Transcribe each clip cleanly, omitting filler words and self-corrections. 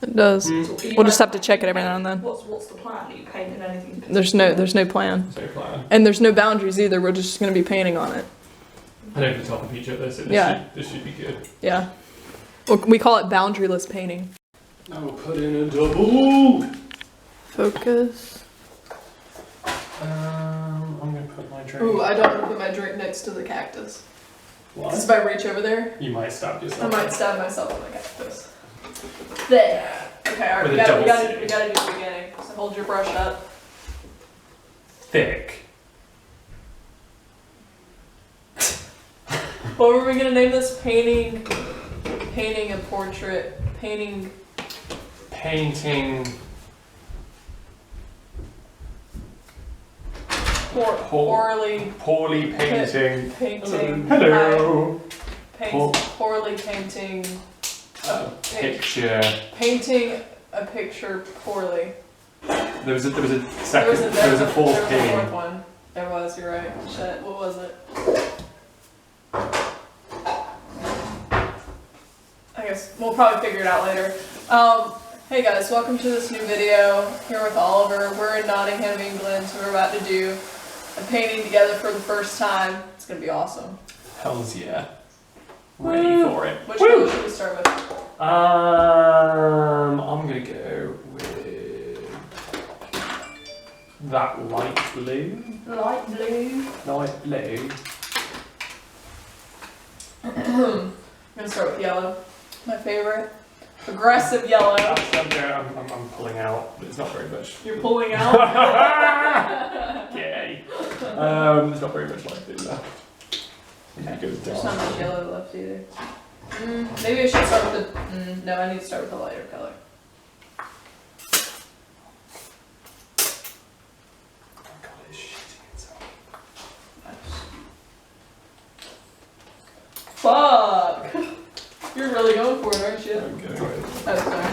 It does. So We'll just have to check it every now and then. What's the plan? Are you painting anything? There's no plan. There's no plan. And there's no boundaries either. We're just going to be painting on it. I over the top of each other, so this should be good. Yeah. Well, we call it boundaryless painting. I will put in a double. Focus. I'm going to put my drink. Ooh, I don't want to put my drink next to the cactus. Why? Because if I reach over there, You might stab yourself. I might stab myself on the cactus. There. Okay, alright, With we a gotta double do the beginning. So hold your brush up. Thick. What were we gonna name this? Painting a portrait. Painting. Poorly painting. painting. Hello. Poorly painting. Picture. Painting a picture poorly. There was a second. There was a fourth There was a P. fourth one. There was. You're right. Shit. What was it? I guess we'll probably figure it out later. Hey guys, welcome to this new video. Here with Oliver. We're in Nottingham, England, so we're about to do a painting together for the first time. It's gonna be awesome. Hells yeah. Ready for it. Which color should we start with? I'm gonna go with that light blue. Light blue. Light blue. I'm gonna start with yellow. My favorite. Aggressive yellow. I'm pulling out, but it's not very much. You're pulling out? Yay. There's not very much light blue left. Okay. It goes There's dark. not much yellow left either. Maybe I should start with the... no, I need to start with the lighter color. Oh god, it's shitting itself. Fuck! You're really going for it, aren't you? Okay. Oh, sorry.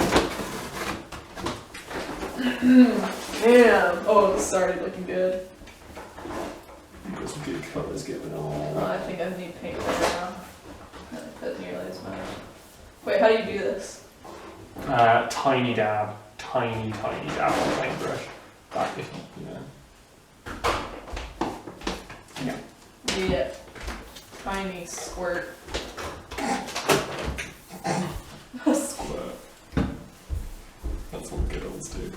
Damn. Oh, it started looking good. You've got some good colours going Oh, on. I think I need paint right now. I don't put nearly as much. Wait, how do you do this? Tiny dab. Tiny dab on the paintbrush. That if you know. Yeah. Yeah. Tiny squirt. Squirt. That's what good olds do.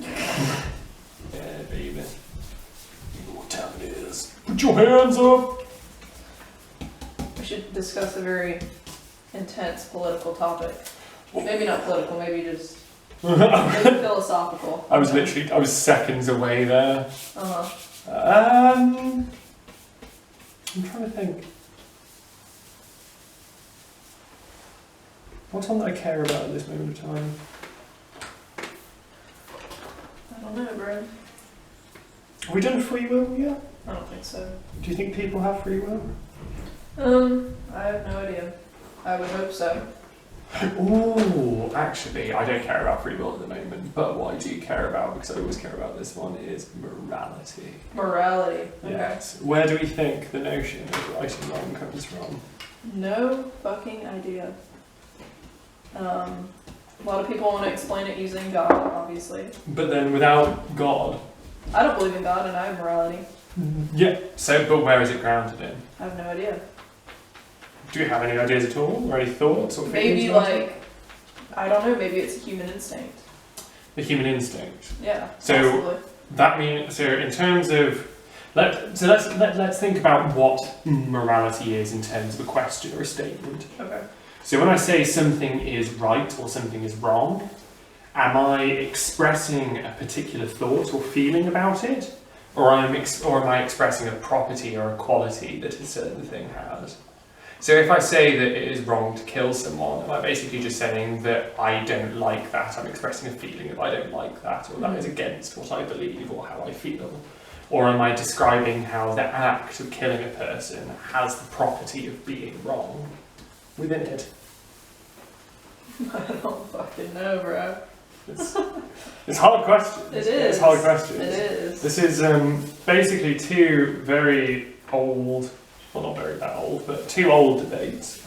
Yeah, baby. You know what time it is. Put your hands up! We should discuss a very intense political topic. Maybe not political, maybe just maybe philosophical. I was seconds away there. Uh-huh. I'm trying to think. What's one that I care about at this moment of time? I don't know, Brad. Have we done free will yet? I don't think so. Do you think people have free will? I have no idea. I would hope so. Ooh, actually, I don't care about free will at the moment, but what I do care about, because I always care about this one, is morality. Morality. Okay. Yes. Where do we think the notion of right and wrong comes from? No fucking idea. A lot of people want to explain it using God, obviously. But then without God... I don't believe in God and I have morality. Yeah, so, but where is it grounded in? I have no idea. Do you have any ideas at all, or any thoughts or feelings Maybe about it? like, I don't know, maybe it's a human instinct. The human instinct. Yeah, So, possibly. that means, so in terms of, let's think about what morality is in terms of a question or a statement. Okay. So when I say something is right or something is wrong, am I expressing a particular thought or feeling about it? Or am I expressing a property or a quality that a certain thing has? So if I say that it is wrong to kill someone, am I basically just saying that I don't like that? I'm expressing a feeling of I don't like that, or that is against what I believe or how I feel. Or am I describing how the act of killing a person has the property of being wrong within it? I don't fucking know, bro. It's hard questions. It is. It's hard questions. It is. This is basically two very old, well not very that old, but two old debates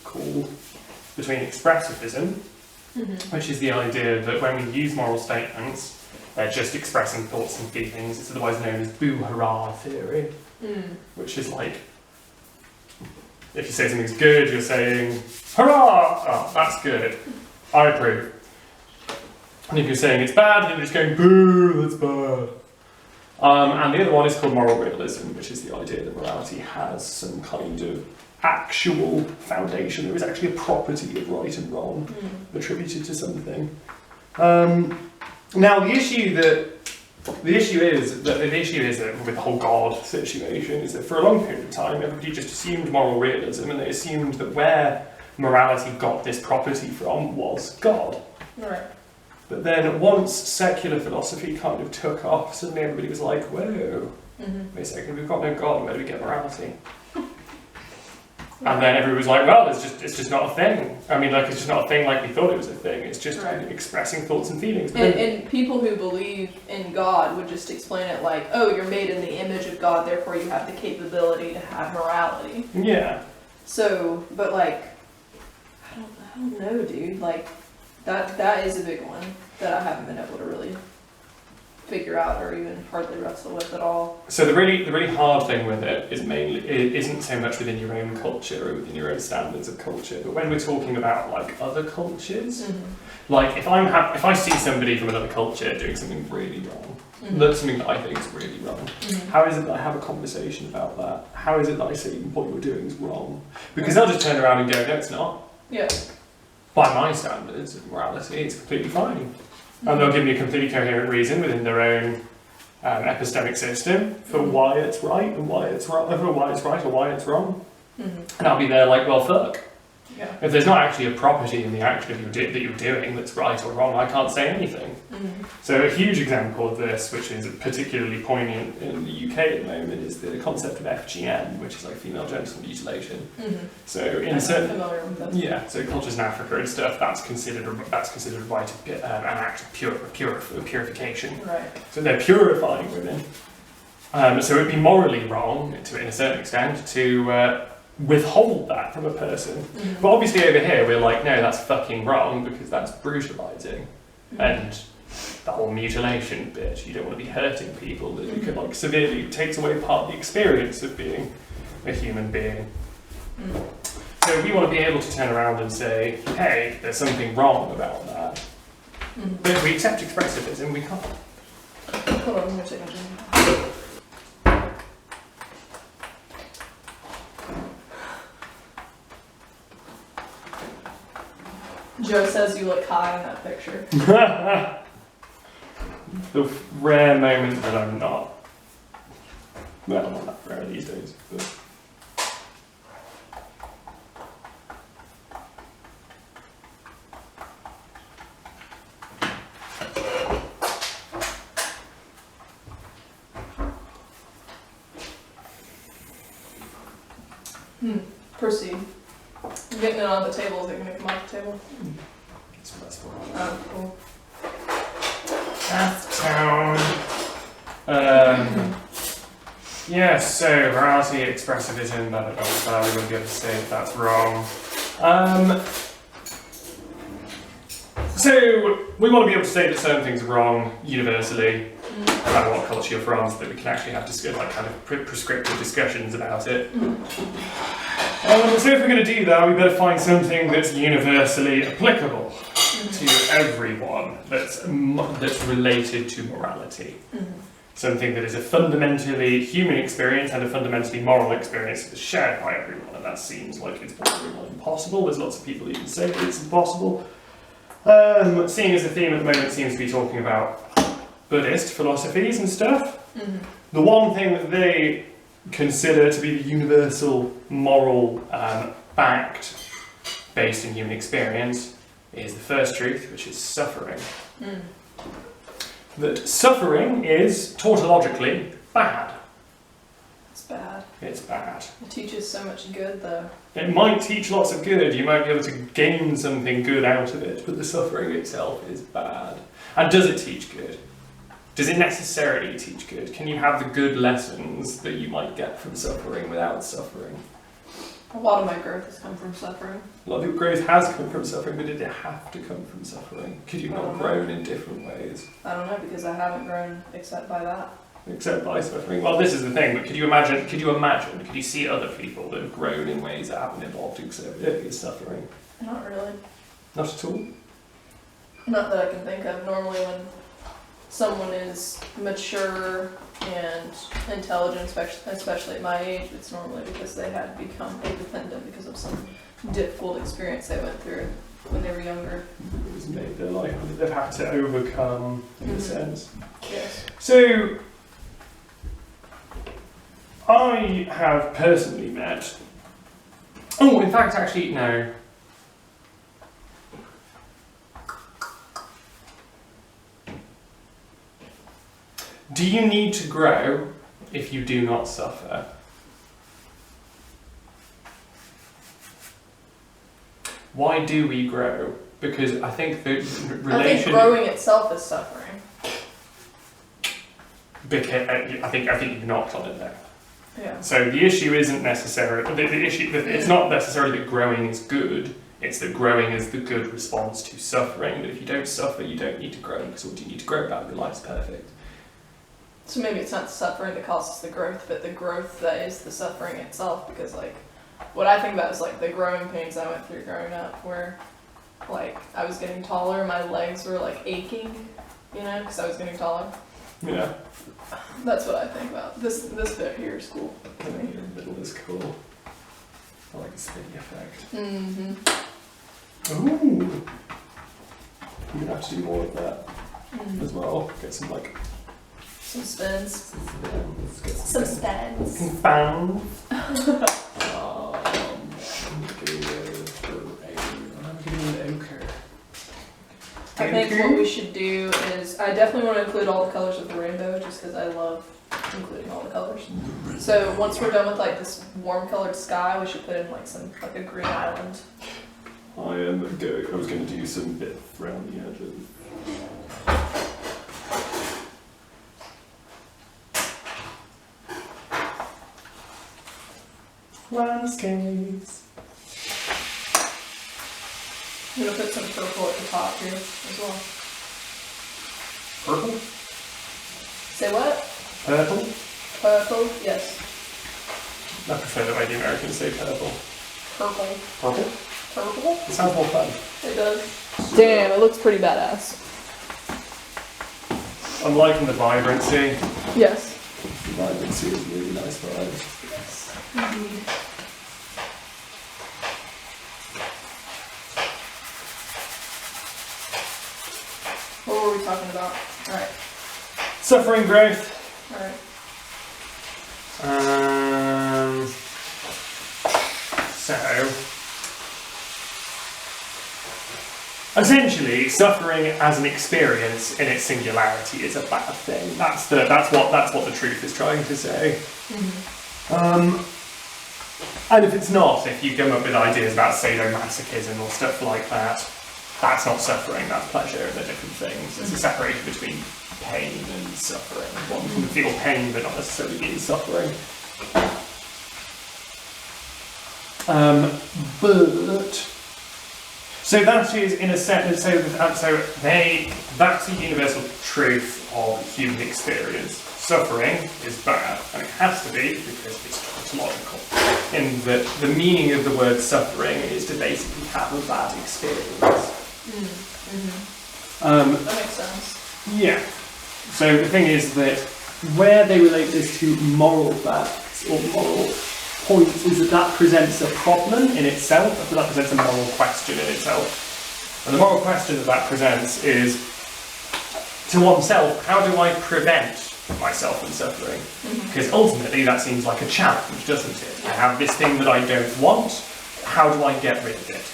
called between expressivism which is the idea that when we use moral statements, they're just expressing thoughts and feelings. It's otherwise known as boo-hurrah theory, which is like, if you say something's good, you're saying, hurrah! Oh, that's good. I approve. And if you're saying it's bad, then you're just going, boo, that's bad. And the other one is called moral realism, which is the idea that morality has some kind of actual foundation. There is actually a property of right and wrong attributed to something. Now the issue is that with the whole God situation is that for a long period of time everybody just assumed moral realism, and they assumed that where morality got this property from was God. Right. But then once secular philosophy kind of took off, suddenly everybody was like, whoa, wait a second, we've got no God, where do we get morality? And then everybody was like, well, it's just not a thing. I mean, like, it's just not a thing like we thought it was a thing. It's just expressing thoughts and feelings. And people who believe in God would just explain it like, oh, you're made in the image of God, therefore you have the capability to have morality. Yeah. So, but like, I don't know, dude. Like, that is a big one that I haven't been able to really figure out or even hardly wrestle with at all. So the really hard thing with it isn't so much within your own culture or within your own standards of culture, but when we're talking about like other cultures, like if I see somebody from another culture doing something really wrong, that's something that I think is really wrong. How is it that I have a conversation about that? How is it that I say what you're doing is wrong? Because they'll just turn around and go, no, it's not. Yeah. By my standards of morality, it's completely fine. And they'll give me a completely coherent reason within their own epistemic system for why it's right and why it's wrong, or why it's right or why it's wrong. And I'll be there like, well, fuck. Yeah. If there's not actually a property in the action that you're doing that's right or wrong, I can't say anything. So a huge example of this, which is particularly poignant in the UK at the moment, is the concept of FGM, which is like female genital mutilation. So in certain, so cultures in Africa and stuff, that's considered right, an act of purification. Right. So they're purifying women. So it'd be morally wrong, in a certain extent, to withhold that from a person. But obviously over here we're like, no, that's fucking wrong because that's brutalizing. And that whole mutilation bit, you don't want to be hurting people, that you can like severely takes away part of the experience of being a human being. So we want to be able to turn around and say, hey, there's something wrong about that. But if we accept expressivism, we can't. Hold on, I'm gonna take my drink. Joe says you look high in that picture. The rare moment that I'm not. Well, I'm not that rare these days. But. Proceed. I'm getting it on the table. Is it going to come off the table? That's what that's for. Oh, cool. Yeah, so morality, expressivism, blah blah blah, we won't be able to say if that's wrong. So we want to be able to say that certain things are wrong universally, no matter what culture you're from, so that we can actually have kind of prescriptive discussions about it. So if we're going to do that, we better find something that's universally applicable to everyone, that's related to morality. Something that is a fundamentally human experience and a fundamentally moral experience that's shared by everyone, and that seems like it's probably impossible. There's lots of people who even say that it's impossible. Seeing as the theme at the moment seems to be talking about Buddhist philosophies and stuff, the one thing that they consider to be the universal moral fact based in human experience is the first truth, which is suffering. That suffering is tautologically bad. It's bad. It's bad. It teaches so much good, though. It might teach lots of good, you might be able to gain something good out of it, but the suffering itself is bad. And does it teach good? Does it necessarily teach good? Can you have the good lessons that you might get from suffering without suffering? A lot of my growth has come from suffering. A lot of your growth has come from suffering, but did it have to come from suffering? Could you not have grown in different ways? I don't know, because I haven't grown except by that. Except by suffering. Well, this is the thing, but could you see other people that have grown in ways that haven't involved except suffering? Not really. Not at all? Not that I can think of. Normally when someone is mature and intelligent, especially at my age, it's normally because they had become independent because of some difficult experience they went through when they were younger. It was made their life that they've had to overcome, in a sense. Yes. So, I have personally met... Oh, in fact, actually, no. Do you need to grow if you do not suffer? Why do we grow? Because I think the relation... I think growing itself is suffering. Because I think you've knocked on it there. Yeah. So the issue isn't necessarily it's not necessarily that growing is good. It's that growing is the good response to suffering. But if you don't suffer, you don't need to grow. Because what do you need to grow about? Your life's perfect. So maybe it's not the suffering that causes the growth, but the growth that is the suffering itself. Because like, what I think about is like the growing pains I went through growing up, where like I was getting taller, my legs were like aching, you know, because I was getting taller. Yeah. That's what I think about. This bit here is cool. I think the middle is cool. I like the spinny effect. Mm-hmm. Ooh. You're gonna have to do more of that as well. Get some like some spins. let's get Some spins. some fans. I'm giving you an ochre. I think what we should do is, I definitely want to include all the colors of the rainbow, just because I love including all the colors. So once we're done with like this warm colored sky, we should put in like a green island. I was going to do some bit around the edges. Landscapes. I'm gonna put some purple at the top here as well. Purple? Say what? Purple? Purple? Yes. I prefer the way the Americans say purple. Purple. Purple? Purple? It sounds more fun. It does. Damn, it looks pretty badass. I'm liking the vibrancy. Yes. The vibrancy is really nice vibes. Yes, indeed. What were we talking about? Alright. Suffering growth. Alright. So, essentially, suffering as an experience in its singularity is a bad thing. That's what the truth is trying to say. Mm-hmm. And if it's not, if you come up with ideas about sadomasochism or stuff like that, that's not suffering, that's pleasure, and they're different things. There's a separation between pain and suffering. One can feel pain but not necessarily be suffering. So that is, in a sense, that's the universal truth of human experience. Suffering is bad, and it has to be because it's tautological. In that the meaning of the word suffering is to basically have a bad experience. That makes sense. Yeah. So the thing is that where they relate this to moral facts or moral points is that presents a problem in itself, that presents a moral question in itself. And the moral question that presents is to oneself, how do I prevent myself from suffering? Because ultimately that seems like a challenge, doesn't it? I have this thing that I don't want, how do I get rid of it?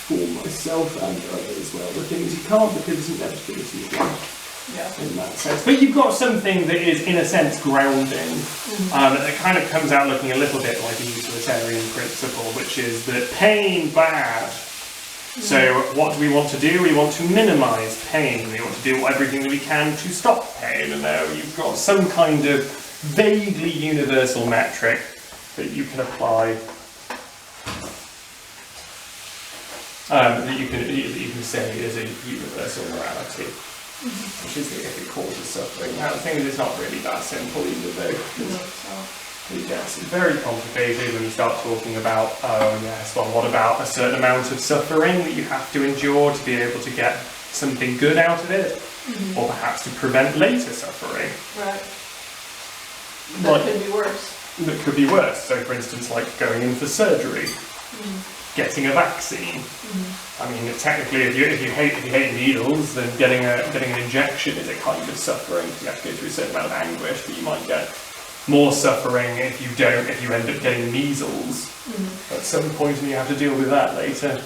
For myself and others, well, the thing is you can't because it's inevitability of life. Yeah. In that sense. But you've got something that is, in a sense, grounding, that kind of comes out looking a little bit like a utilitarian principle, which is that pain, bad. So what do we want to do? We want to minimise pain. We want to do everything that we can to stop pain. And now you've got some kind of vaguely universal metric that you can apply, that you can say is a universal morality, which is if it causes suffering. Now the thing is, it's not really that simple either, though. It gets very complicated when you start talking about, oh yes, well what about a certain amount of suffering that you have to endure to be able to get something good out of it, or perhaps to prevent later suffering. Right. That could be worse. That could be worse. So for instance, like going in for surgery, getting a vaccine. I mean, technically, if you hate needles, then getting an injection is a kind of suffering. You have to go through a certain amount of anguish, but you might get more suffering if you end up getting measles at some point, and you have to deal with that later.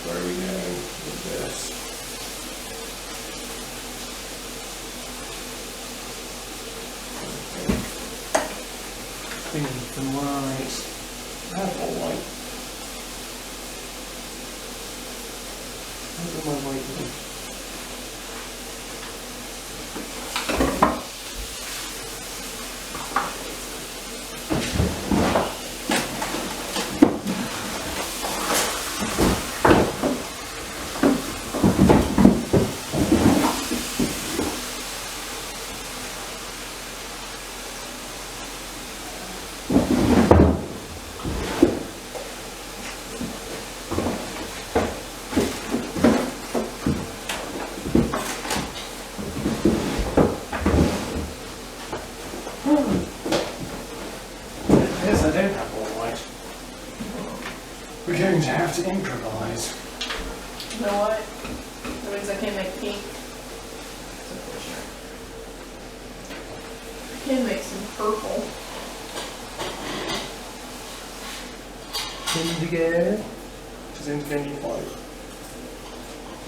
Where are we going with this? Clean them right. That's all right. Where's my white one? Yes, I don't have all white. We're going to have to improvise. You know what? That means I can't make pink. I can make some purple. Indigo. Which is indigo white.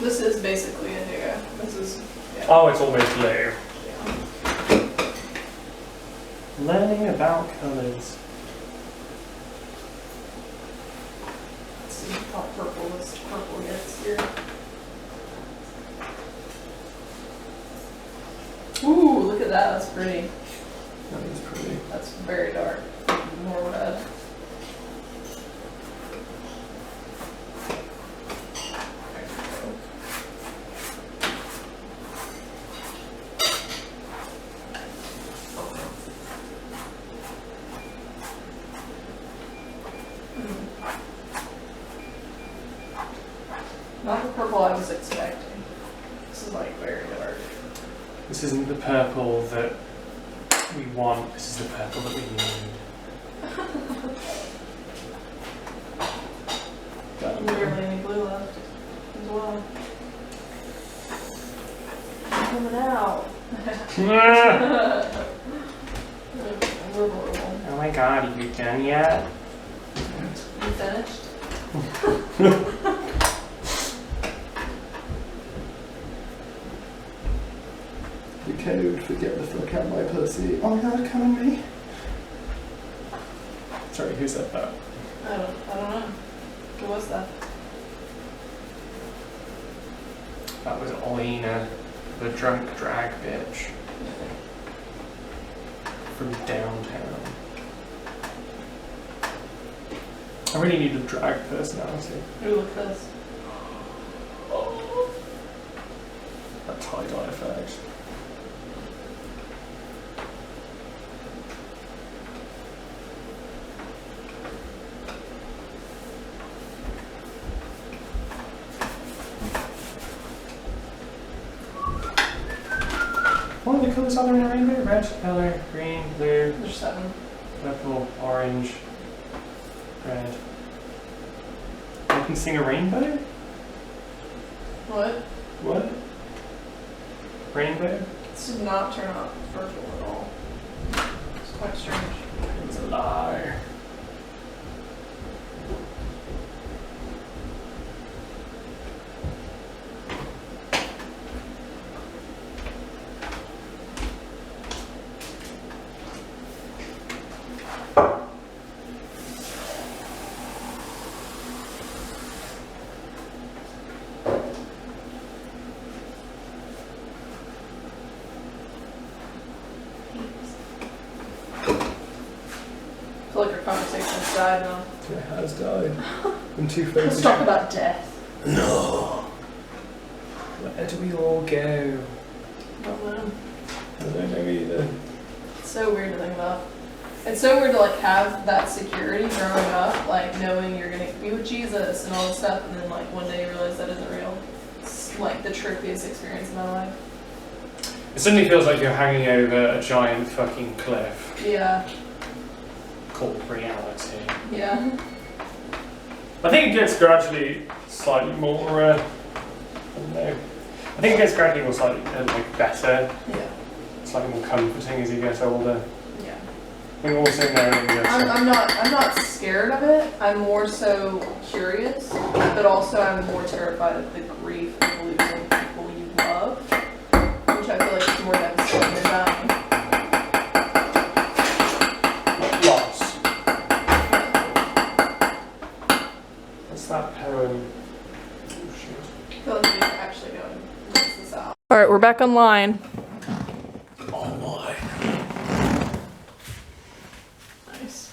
This is basically indigo. This is, yeah. Oh, it's almost blue. Yeah. Learning about colours. Let's see how purple this purple gets here. Ooh, look at that. That's pretty. That is pretty. That's very dark. More red. Not the purple I was expecting. This is like very dark. This isn't the purple that we want, this is the purple that we need. Barely any blue left as well. It's coming out. Oh my god, are you done yet? You finished? The code for get the fuck out my pussy. Oh my god, come on me. Sorry, who said that? I don't know. Who was that? That was Olena, the drunk drag bitch. From downtown. I really need a drag personality. Ooh, look at this. That tie-dye effect. What are the colours are there in a rainbow? Red, yellow, green, blue, There's 7. purple, orange, red. I can sing a rainbow? What? What? Rainbow? This did not turn out purple at all. It's quite strange. It's a lie. I feel like our conversation's died now. It has died. I'm too Let's focused. talk about death. No. Where do we all go? I don't know. I don't know either. It's so weird to think about. It's so weird to like have that security growing up, like knowing you're gonna be with Jesus and all this stuff, and then like one day you realize that isn't real. It's like the trippiest experience of my life. It suddenly feels like you're hanging over a giant fucking cliff Yeah, called reality. yeah. I think it gets gradually slightly more, I don't know. I think it gets gradually more slightly like better, Yeah, slightly more comforting as you get older. yeah. We're all sitting there and just, I'm not scared of it. I'm more so curious, but also I'm more terrified of the grief of losing people you love, which I feel like is more devastating than dying. loss. What's that poem? Oh shit. I feel like we need to actually go and test this out. All right, we're back online. Oh my. Nice.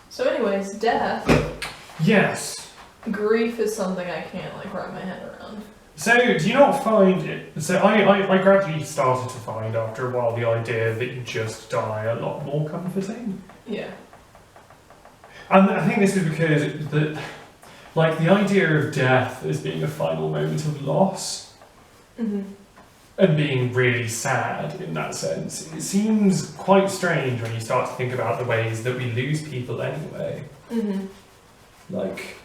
So anyways, death, Yes. grief is something I can't like wrap my head around. So, do you not find it? So, I gradually started to find after a while the idea that you just die a lot more comforting. Yeah. And I think this is because the idea of death as being a final moment of loss Mm-hmm. and being really sad in that sense, it seems quite strange when you start to think about the ways that we lose people anyway. Mm-hmm. Like,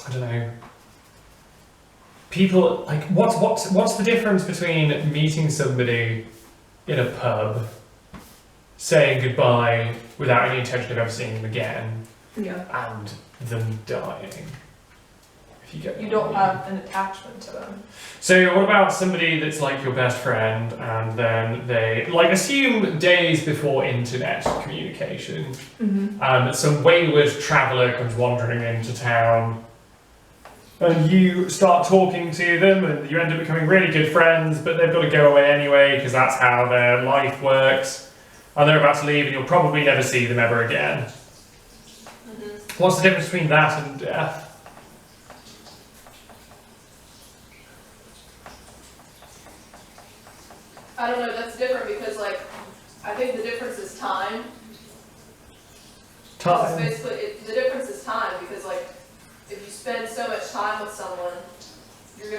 I don't know. People, like, what's the difference between meeting somebody in a pub, saying goodbye without any intention of ever seeing them again, Yeah. and them dying? If you get You what don't I mean. have an attachment to them. So what about somebody that's like your best friend, and then they, like, assume days before internet communication, Mm-hmm. some wayward traveller comes wandering into town, and you start talking to them, and you end up becoming really good friends, but they've got to go away anyway, because that's how their life works, and they're about to leave, and you'll probably never see them ever again. Mm-hmm. What's the difference between that and death? I don't know, that's different because like, I think the difference is time. It's Time. basically, the difference is time because like, if you spend so much time with someone, you're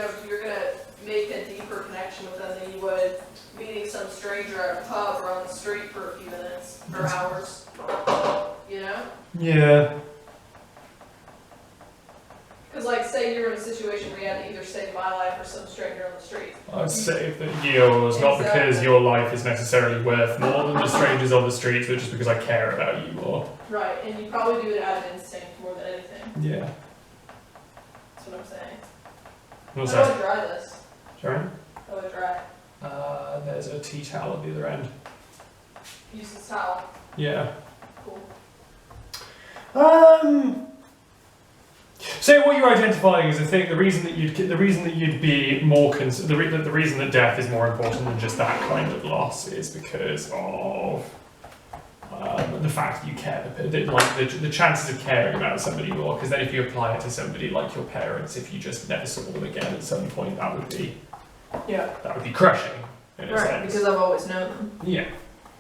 gonna make a deeper connection with them than you would meeting some stranger at a pub or on the street for a few minutes or hours. You know? Yeah. Because like, say you're in a situation where you had to either save my life or some stranger on the street. I'd say that yours, not because Exactly. your life is necessarily worth more than the strangers on the streets, but just because I care about you more. Right, and you probably do it out of instinct more than anything. Yeah. That's what I'm saying. What's How do that? I dry this? Sorry? How do I dry? There's a tea towel at the other end. Use this towel. Yeah. Cool. So what you're identifying is the reason that you'd be more the reason that death is more important than just that kind of loss is because of the fact that you care, the chances of caring about somebody more. Because then if you apply it to somebody like your parents, if you just never saw them again at some point, that would be crushing in a Right, sense. because I've always known them. Yeah,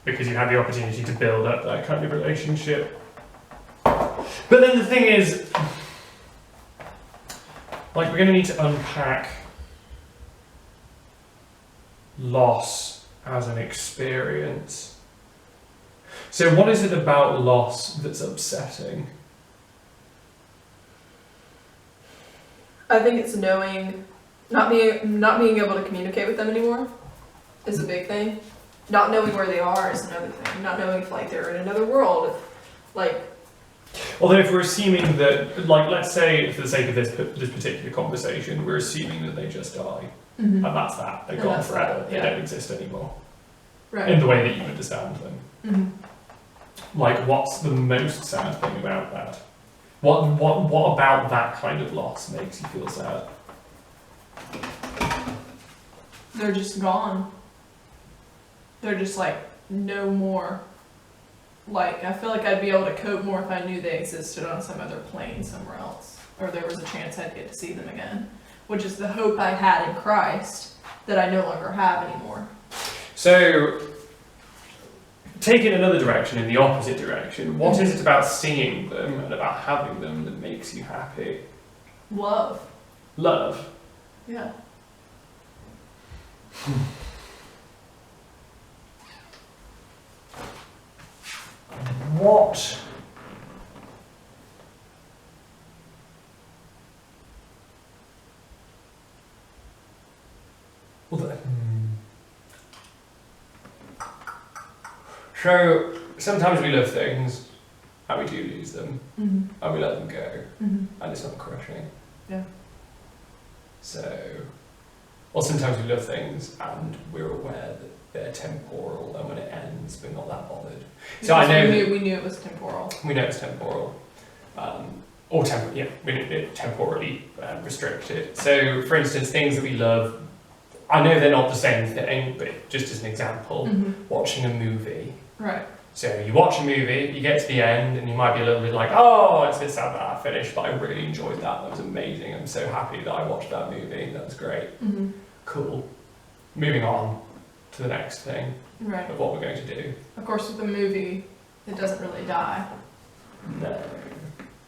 because you had the opportunity to build up that kind of relationship. But then the thing is, like, we're going to need to unpack loss as an experience. So what is it about loss that's upsetting? I think it's knowing, not being able to communicate with them anymore is a big thing. Not knowing where they are is another thing. Not knowing if like they're in another world, if, like. Although if we're assuming that, like, let's say for the sake of this particular conversation, we're assuming that they just die, and that's that. They're And gone that's forever. that, They yeah. don't exist anymore Right. in the way that you understand them. Mm-hmm. Like, what's the most sad thing about that? What about that kind of loss makes you feel sad? they're just gone. They're just like, no more. Like, I feel like I'd be able to cope more if I knew they existed on some other plane somewhere else, or there was a chance I'd get to see them again, which is the hope I had in Christ that I no longer have anymore. So, taking another direction, in the opposite direction, what is it about seeing them and about having them that makes you happy? Love. Love? Yeah. What? Well, so sometimes we love things and we do lose them and we let them go and it's not crushing. Yeah. So, or sometimes we love things and we're aware that they're temporal, and when it ends, we're not that bothered. So I know we knew it was temporal. We know it's temporal, or we know it temporally restricted. So, for instance, things that we love, I know they're not the same thing, but just as an example, watching a movie. Right. So you watch a movie, you get to the end, and you might be a little bit like, oh, it's a bit sad that I finished, but I really enjoyed that. That was amazing. I'm so happy that I watched that movie. That was great. Cool. Moving on to the next thing of what we're going to do. Of course, with the movie, it doesn't really die. No.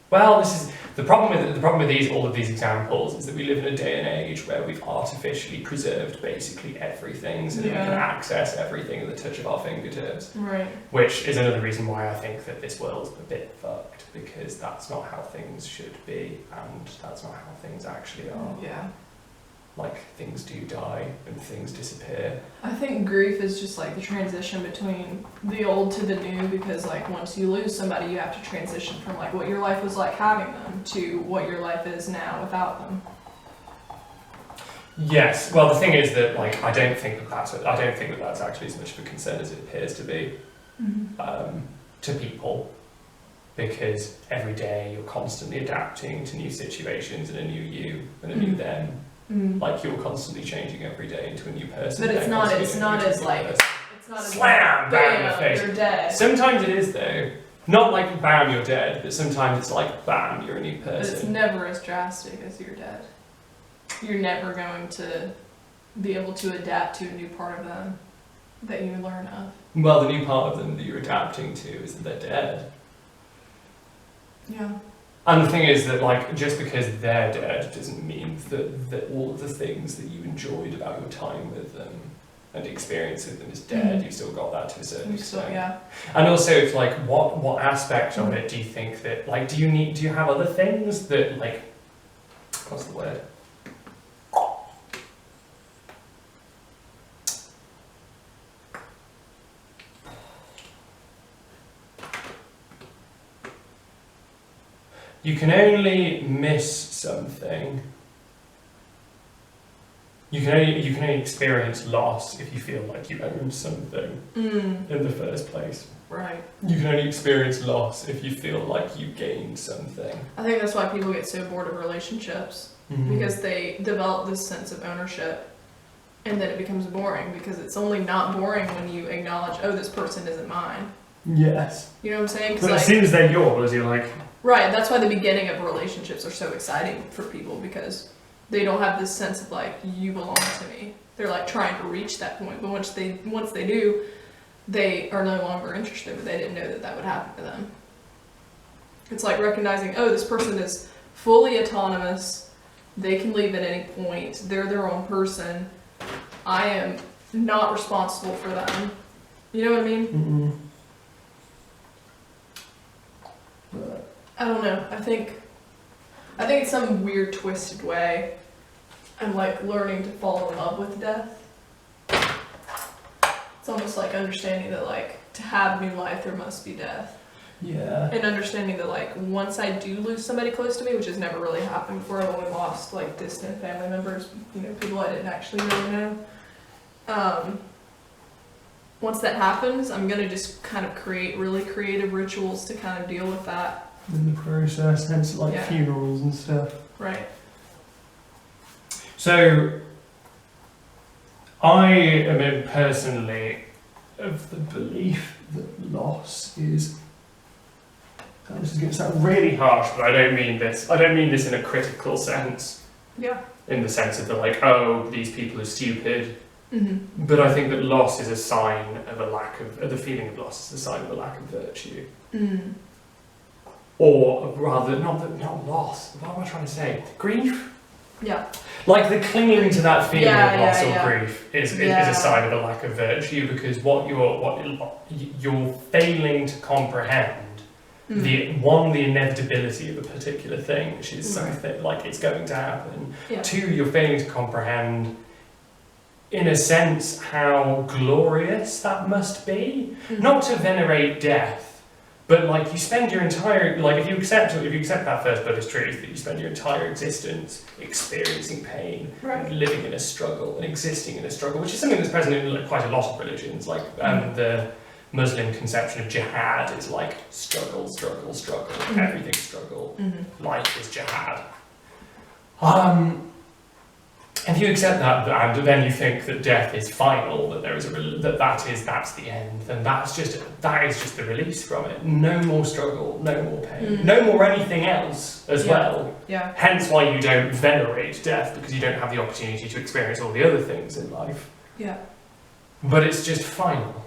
Well, this is the problem with all of these examples is that we live in a day and age where we've artificially preserved basically everything, so that we can access everything at the touch of our fingertips. Right. Which is another reason why I think that this world's a bit fucked, because that's not how things should be, and that's not how things actually are. Yeah. Like, things do die and things disappear. I think grief is just like the transition between the old to the new, because like once you lose somebody, you have to transition from like what your life was like having them to what your life is now without them. Yes. Well, the thing is that like I don't think that that's actually as much of a concern as it appears to be to people, because every day you're constantly adapting to new situations and a new you and a new them. Like you're constantly changing every day into a new person. But it's not as slam, bam in the face. You're dead. Sometimes it is though. Not like bam, you're dead, but sometimes it's like bam, you're a new person. But it's never as drastic as you're dead. You're never going to be able to adapt to a new part of them that you learn of. Well, the new part of them that you're adapting to is that they're dead. Yeah. And the thing is that, like, just because they're dead doesn't mean that all of the things that you enjoyed about your time with them and experience with them is dead. You've still got that to a certain extent. Yeah. And also, it's like, what aspect of it do you think that, like, do you have other things that, like, what's the word? You can only miss something. You can only experience loss if you feel like you own something in the first place. Right. You can only experience loss if you feel like you gained something. I think that's why people get so bored of relationships, because they develop this sense of ownership, and then it becomes boring, because it's only not boring when you acknowledge, oh, this person isn't mine. Yes. You know what I'm saying? But as soon as they're yours, you're like... Right, that's why the beginning of relationships are so exciting for people, because they don't have this sense of like, you belong to me. They're like trying to reach that point, but once they do, they are no longer interested, but they didn't know that would happen to them. It's like recognizing, oh, this person is fully autonomous, they can leave at any point, they're their own person, I am not responsible for them. You know what I mean? I don't know. I think in some weird twisted way, I'm like learning to fall in love with death. It's almost like understanding that like to have new life there must be death. Yeah. And understanding that like once I do lose somebody close to me, which has never really happened before, I've only lost like distant family members, you know, people I didn't actually really know. Once that happens, I'm gonna just kind of create really creative rituals to kind of deal with that. In the process, hence like funerals and stuff. Right. So, I am personally of the belief that loss is. This is going to sound really harsh, but I don't mean this. I don't mean this in a critical sense. Yeah. In the sense of the like, oh, these people are stupid. Mm-hmm. But I think that loss is a sign of a lack of. The feeling of loss is a sign of a lack of virtue. Mm. Or rather, not loss. What am I trying to say? Grief. Yeah. Like the clinging to that feeling of loss or yeah. grief is a sign of a lack of virtue, because what you're failing to comprehend the inevitability of a particular thing, which is something like it's going to happen. Yeah. Two, you're failing to comprehend, in a sense, how glorious that must be. Not to venerate death, but like you spend your entire, like if you accept that first Buddhist truth, that you spend your entire existence experiencing pain, living in a struggle and existing in a struggle, which is something that's present in like, quite a lot of religions. Like the Muslim conception of jihad is like struggle, everything's struggle. Life is jihad. If you accept that, and then you think that death is final, that there is that's the end, then that is just the release from it. No more struggle, no more pain, no more anything else as well. Yeah. Hence why you don't venerate death, because you don't have the opportunity to experience all the other things in life. Yeah. But it's just final.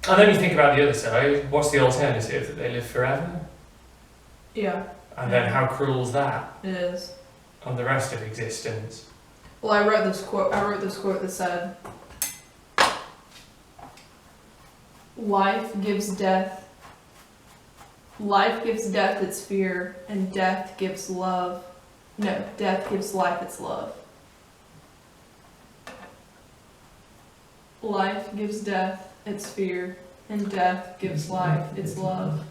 And then you think about the other side. What's the alternative? That they live forever? Yeah. And then how cruel is that? It is. On the rest of existence. Well, I wrote this quote that said, life gives death its fear, and death gives life its love. Life gives death its fear, and death gives life its love.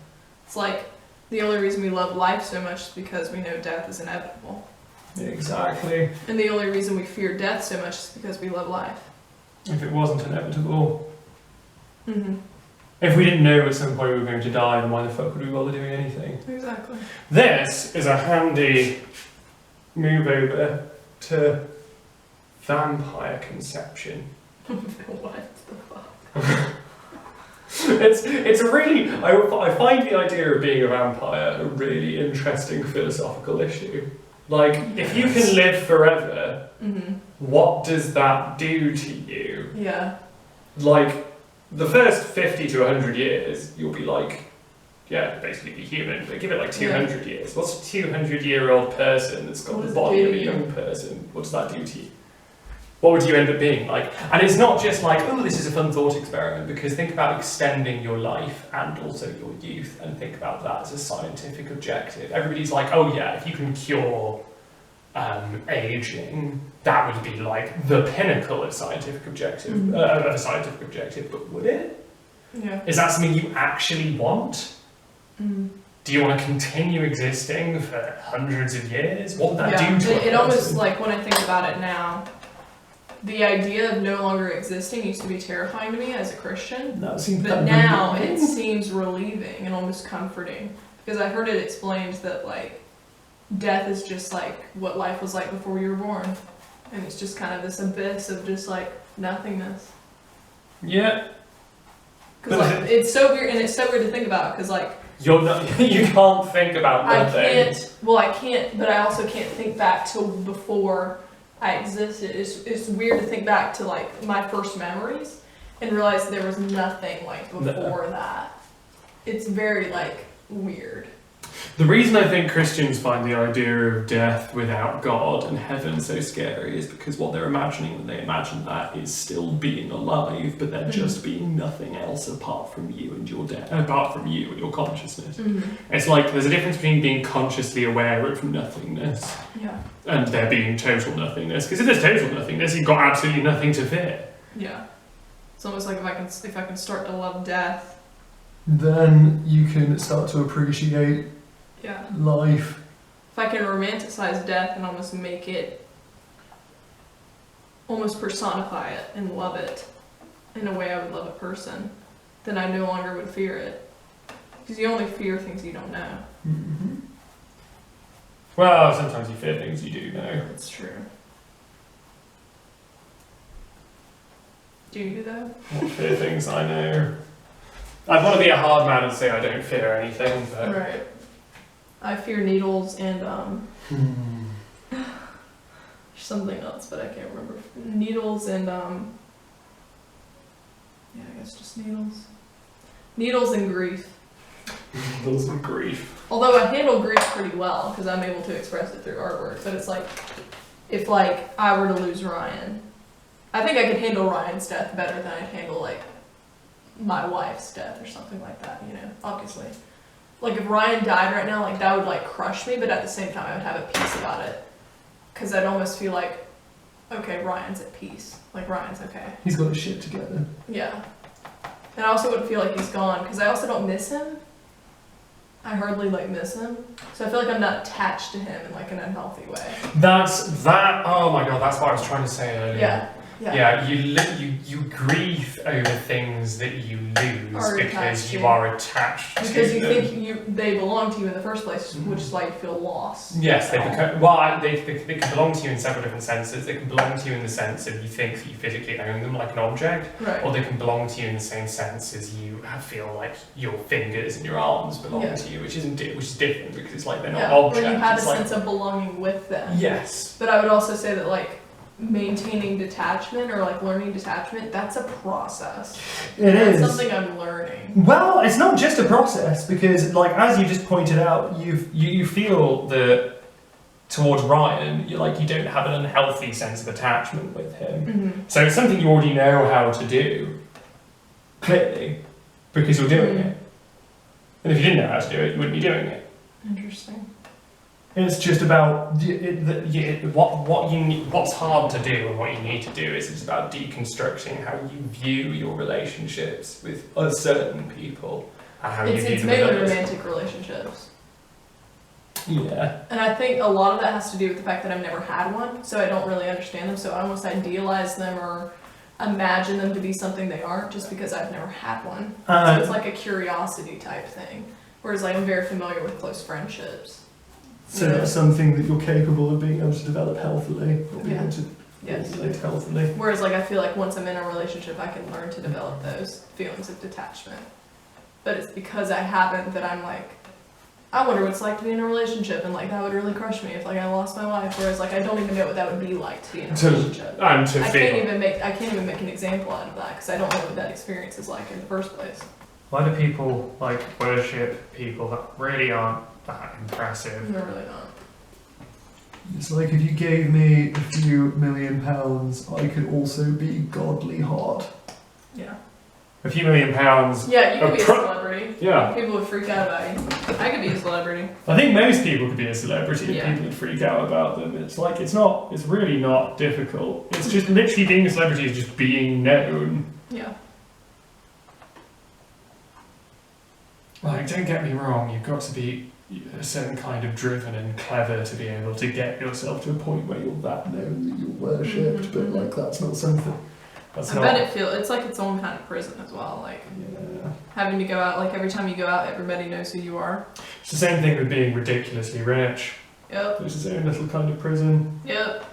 It's like the only reason we love life so much is because we know death is inevitable. Exactly. And the only reason we fear death so much is because we love life. If it wasn't inevitable. Mm-hmm. If we didn't know at some point we were going to die, then why the fuck would we bother doing anything? Exactly. This is a handy move over to vampire conception. What the fuck? It's a really, I find the idea of being a vampire a really interesting philosophical issue. Like, if you can live forever, what does that do to you? Yeah. Like, the first 50 to 100 years, you'll be like, yeah, basically be human, but give it like 200 years. What's a 200-year-old person that's got the body of a young person? What does that do to you? What would you end up being like? And it's not just like, oh, this is a fun thought experiment, because think about extending your life and also your youth, and think about that as a scientific objective. Everybody's like, oh yeah, if you can cure aging, that would be like the pinnacle of scientific objective, of a scientific objective, but would it? Yeah. Is that something you actually want? Do you want to continue existing for hundreds of years? What would that do to it almost, like, when I think about it now, the idea of no longer existing used to be terrifying to me as a Christian, but now it seems relieving and almost comforting, because I heard it explained that like death is just like what life was like before you were born, and it's just kind of this abyss of just like nothingness. Yeah. Because like it's so weird, and it's so weird to think about, because like you can't think about nothing. I can't, but I also can't think back to before I existed. It's weird to think back to like my first memories and realize there was nothing like before that. It's very like weird. The reason I think Christians find the idea of death without God and heaven so scary is because what they're imagining, they imagine that is still being alive, but they're just being nothing else apart from you and your apart from you and your consciousness. It's like there's a difference between being consciously aware of nothingness and there being total nothingness. Because if there's total nothingness, you've got absolutely nothing to fear. Yeah. It's almost like if I can start to love death, then you can start to appreciate life. If I can romanticize death and almost make it, almost personify it and love it in a way I would love a person, then I no longer would fear it. Because you only fear things you don't know. Well, sometimes you fear things you do know. That's true. Do you though? What fear things I know. I'd want to be a hard man and say I don't fear anything, but... Right. I fear needles and something else, but I can't remember. Needles and yeah, I guess just needles. Needles and grief. Needles and grief. Although I handle grief pretty well because I'm able to express it through artwork. But it's like, if like I were to lose Ryan, I think I could handle Ryan's death better than I'd handle like my wife's death or something like that. You know, obviously. Like if Ryan died right now, like that would like crush me. But at the same time, I would have a peace about it because I'd almost feel like, okay, Ryan's at peace. Like Ryan's okay. He's got his shit together. Yeah. And I also wouldn't feel like he's gone because I also don't miss him. I hardly like miss him, so I feel like I'm not attached to him in like an unhealthy way. Oh my god, that's what I was trying to say earlier. Yeah. Yeah, you grieve over things that you lose because you are attached to them. Because you think they belong to you in the first place, which is why you feel lost. Yes, they become, well, they can belong to you in several different senses. They can belong to you in the sense of you think that you physically own them like an object, right. Or they can belong to you in the same sense as you feel like your fingers and your arms belong to you, which is different because it's like they're not objects. Or you have a sense of belonging with them. Yes. But I would also say that like maintaining detachment or like learning detachment, that's a process. That's something I'm learning. Well, it's not just a process because, like, as you just pointed out, you feel that towards Ryan, you don't have an unhealthy sense of attachment with him. Mm-hmm. So it's something you already know how to do, clearly, because you're doing it. And if you didn't know how to do it, you wouldn't be doing it. Interesting. it's just about what's hard to do and what you need to do is it's about deconstructing how you view your relationships with certain people and how you view it's them with mainly others. romantic relationships. Yeah. And I think a lot of that has to do with the fact that I've never had one, so I don't really understand them, so I almost idealize them or imagine them to be something they aren't just because I've never had one. So it's like a curiosity type thing. Whereas like I'm very familiar with close friendships. So that's something that you're capable of being able to develop healthily, or being able to Yes. relate healthily. Whereas like I feel like once I'm in a relationship I can learn to develop those feelings of detachment. But it's because I haven't that I'm like, I wonder what it's like to be in a relationship, and like that would really crush me if like I lost my wife. Whereas like I don't even know what that would be like to be in a relationship. I can't even make an example out of that because I don't know what that experience is like in the first place. Why do people like worship people that really aren't that impressive? They're really not. It's like if you gave me a few £1 million, I could also be godly hot. Yeah. A few £1 million. Yeah, you could be a celebrity. Yeah. People would freak out about you. I could be a celebrity. I think most people could be a celebrity if Yeah. people would freak out about them. It's like, it's really not difficult. It's just literally being a celebrity is just being known. Yeah. Like, don't get me wrong, you've got to be a certain kind of driven and clever to be able to get yourself to a point where you're that known that you're worshipped, but like that's not something. I bet it's like its own kind of prison as well. Like having to go out, like every time you go out, everybody knows who you are. It's the same thing with being ridiculously rich. Yep. It's its own little kind of prison. Yep.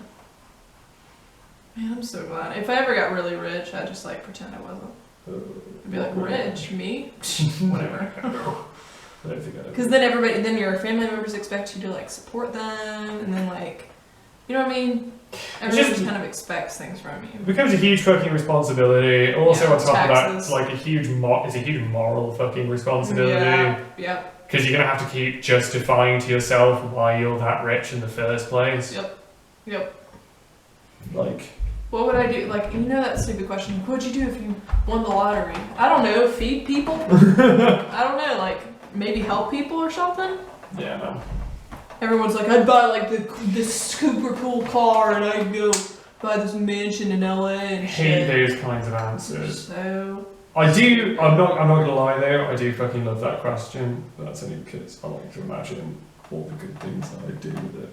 Man, I'm so glad. If I ever got really rich, I'd just like pretend I wasn't. I'd be like, rich? Me? Whatever. I don't think I do. Because then your family members expect you to like support them, and then like, you know what I mean? Everyone just kind of expects things from you. It becomes a huge fucking responsibility. Also, on top of that, it's like taxes. it's a huge moral fucking responsibility. Yeah. Because you're gonna have to keep justifying to yourself why you're that rich in the first place. Yep. Like, what would I do? Like, you know that stupid question, what would you do if you won the lottery? I don't know, feed people? I don't know, like, maybe help people or something? yeah, man. Everyone's like, I'd buy like this super cool car and I'd go buy this mansion in LA and Hate shit. those kinds of answers. So... I'm not gonna lie though, I do fucking love that question, but that's only because I like to imagine all the good things that I do with it.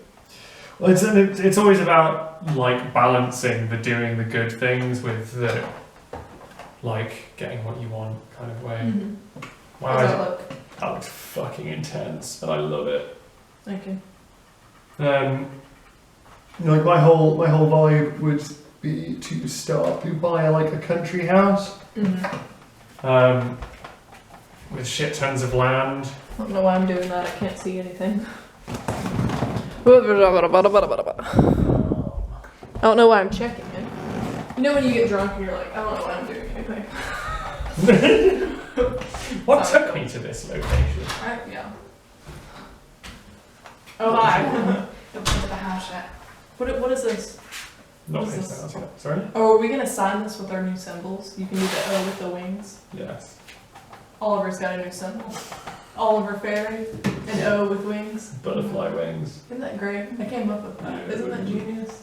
Well, it's always about like balancing the doing the good things with the like getting what you want kind of way. Mm-hmm. Wow, How's that look? that looks fucking intense, and I love it. Thank you. Like my whole vibe would be to start to buy like a country house. With shit tons of land. I don't know why I'm doing that. I can't see anything. I don't know why I'm checking it. You know when you get drunk and you're like, I don't know why I'm doing anything. What took me to this location? Yeah. Oh, hi. Don't put the house yet. What is this? Not What is this this? house yet. Sorry? Oh, are we gonna sign this with our new symbols? You can do the O with the wings. Yes. Oliver's got a new symbol. Oliver Fairy, and O with wings. Butterfly wings. Isn't that great? I came up with that. Yeah. Isn't that genius?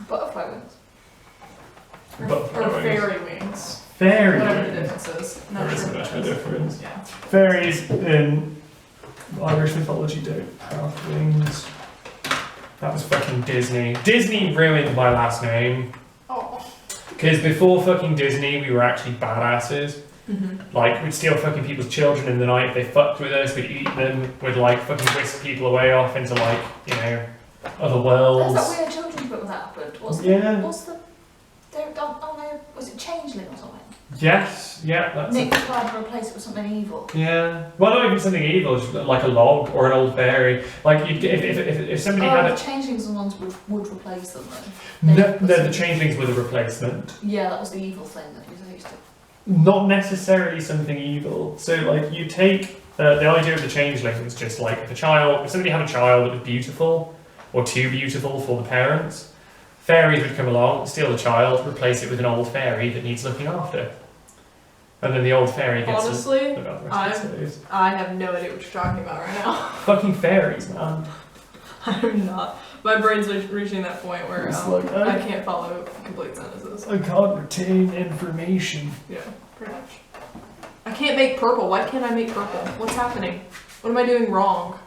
Butterfly wings. Or, Butterfly or wings. fairy wings. Fairy Whatever the wings. difference is. Not There sure isn't what much of a that is. difference. Yeah. Fairies in Irish mythology don't have wings. That was fucking Disney. Disney ruined my last name. Oh. Because before fucking Disney, we were actually badasses. Like, we'd steal fucking people's children in the night, if they fucked with us, we'd eat them, we'd like fucking whisk people away off into like, you know, other There's worlds. that weird children's book that happened. What's the, was it Changeling or something? Yes, yeah, that's Nick tried to replace it with something evil. yeah. Well, not even something evil, just like a log or an old fairy. Like, if somebody had the a... Changelings are the ones would replace them though. No, the changelings were the replacement. Yeah, that was the evil thing that he used to. Not necessarily something evil. So, like, you take the idea of the changeling was just like if somebody had a child that was beautiful or too beautiful for the parents, fairies would come along, steal the child, replace it with an old fairy that needs looking after, and then the old fairy gets Honestly, to look after the rest of the days. I have no idea what you're talking about right now. Fucking fairies, man. I'm not. My brain's reaching that point where It's like, I can't follow complete sentences. I can't retain information. Yeah, pretty much. I can't make purple. Why can't I make purple? What's happening? What am I doing wrong?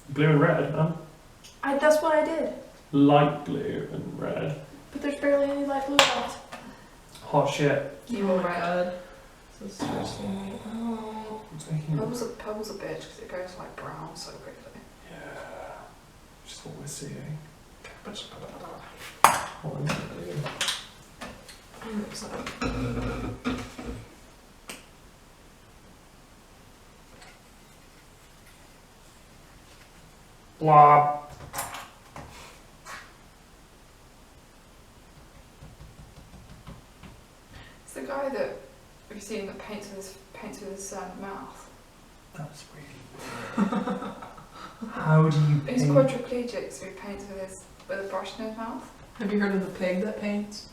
Blue and red, man. That's what I did. Light blue and red. But there's barely any light blue left. Hot shit. You were right. God. So stressing me out. Purple's a bitch because it goes like brown so quickly. Yeah. Just what we're seeing. What is it doing? Blob. It's the guy that we've seen that paints with his mouth. That's really weird. How do you He's paint? quadriplegic, so he paints with a brush in his mouth. Have you heard of the pig that paints?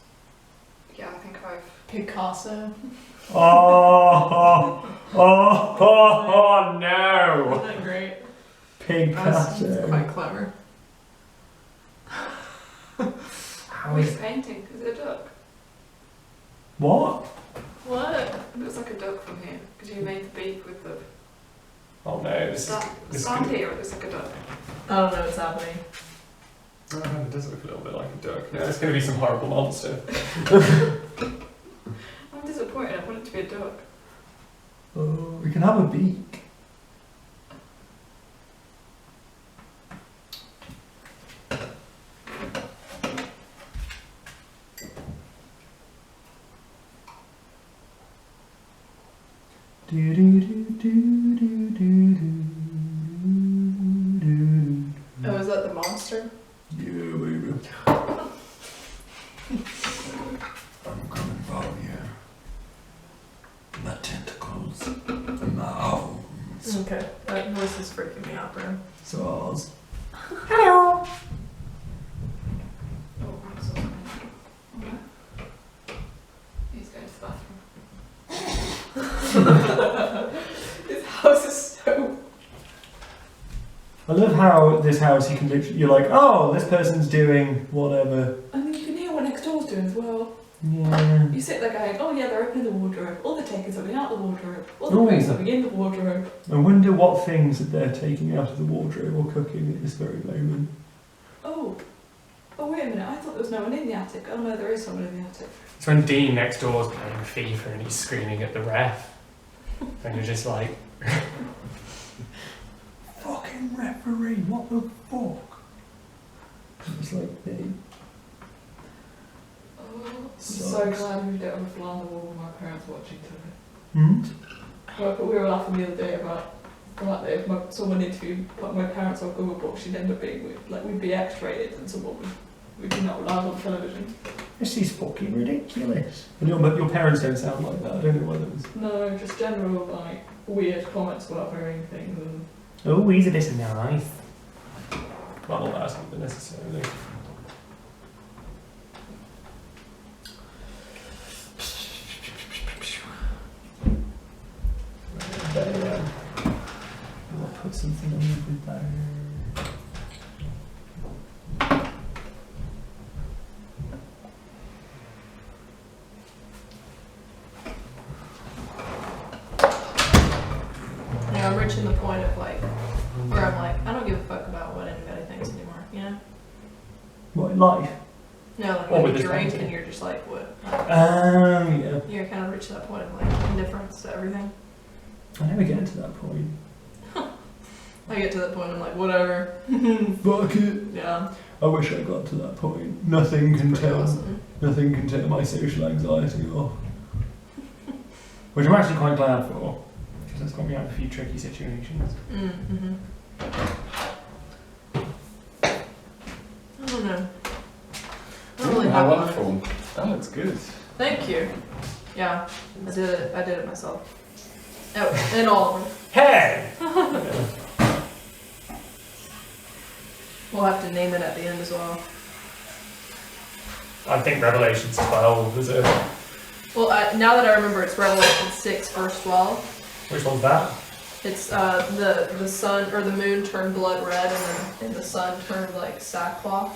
Yeah, I think I've. Picasso. Oh no! Isn't that great? Picasso. That's quite clever. How What is he's painting? Is it a duck? what? What? It looks like a duck from here because you made the beak with the Oh no! This stand could- here. It looks like a duck. I don't know what's happening. Oh, it does look a little bit like a duck. No, it's going to be some horrible monster. I'm disappointed. I want it to be a duck. Oh, we can have a beak. Do do do do do do do. Oh, is that the monster? Yeah, baby. I'm coming for you. My tentacles and my arms. Okay, that voice is freaking me out, bro. So ours. Hello. Oh, Maxwell's coming. He's going to the bathroom. This house is so. I love how this house you can literally, you're like, oh, this person's doing whatever. And then you can hear what next door's doing as well. Yeah. You sit there going, oh yeah, they're opening the wardrobe, or they're taking something out of the wardrobe, or they're Ooh. putting something in the wardrobe. I wonder what things that they're taking out of the wardrobe or cooking at this very moment. Oh wait a minute, I thought there was no one in the attic. Oh no, there is someone in the attic. It's when Dean next door's playing FIFA and he's screaming at the ref. And you're just like, Fucking referee, what the fuck? It's like, hey. So glad we don't have a fly on the wall with my parents watching TV. Hmm? We were laughing the other day about the fact that if someone interviewed my parents on Google Books, she'd end up being we'd be X-rated and someone would be not allowed on television. This is fucking ridiculous. And your parents don't sound like that. I don't know why that was. No, just general like weird comments about hearing things and. Oh, he's a bit nice. Well, not that, but necessarily. I'll put something on with that. Yeah, I'm reaching the point of like where I'm like, I don't give a fuck about what anybody thinks anymore, you know? What, in life? No, like Or when with you this drink painting. and you're just like, what? Like, Yeah. you're kind of reaching that point of like indifference to everything. I never get to that point. I get to that point, I'm like, whatever. Fuck it. Yeah. I wish I got to that point. Nothing can Pretty tell. awesome. Nothing can take my social anxiety off. Which I'm actually quite glad for, because it's got me out of a few tricky situations. Mm-hmm. I don't know. I don't really How have one. wonderful. That looks good. Thank you. Yeah, I did it myself. Oh, and all of them. Hey! We'll have to name it at the end as well. I think Revelations 12 is it. Well, now that I remember, it's Revelation 6, verse 12. Which one's that? It's the sun or the moon turned blood red, and the sun turned like sackcloth.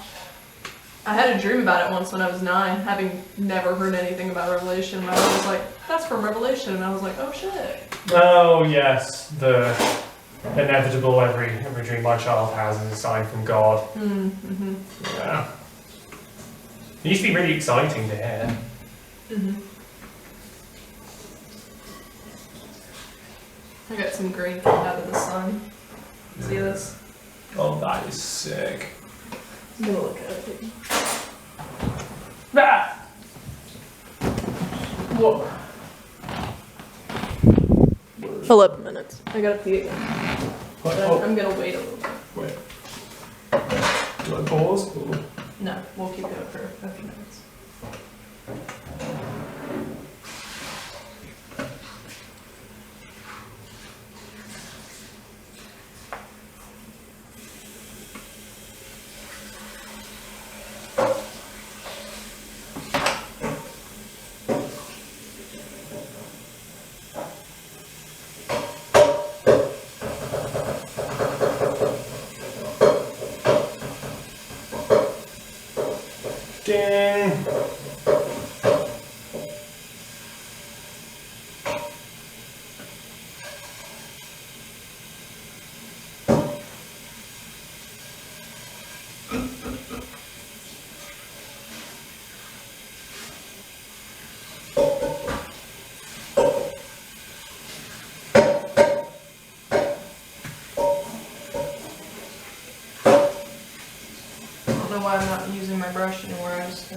I had a dream about it once when I was 9, having never heard anything about Revelation. My mom was like, "That's from Revelation," and I was like, "Oh shit." Oh yes, the inevitable every dream my child has is a sign from God. Mm-hmm. Yeah. It used to be really exciting to hear. Mm-hmm. I got some green coming out of the sun. See this? Oh, that is sick. I'm gonna look at it. Ah! Whoa. 11 minutes. I gotta pee again. But I'm gonna wait a little bit. Wait. Do I pause? Or? No, we'll keep going for a few minutes. Ding! I don't know why I'm not using my brush anymore. I guess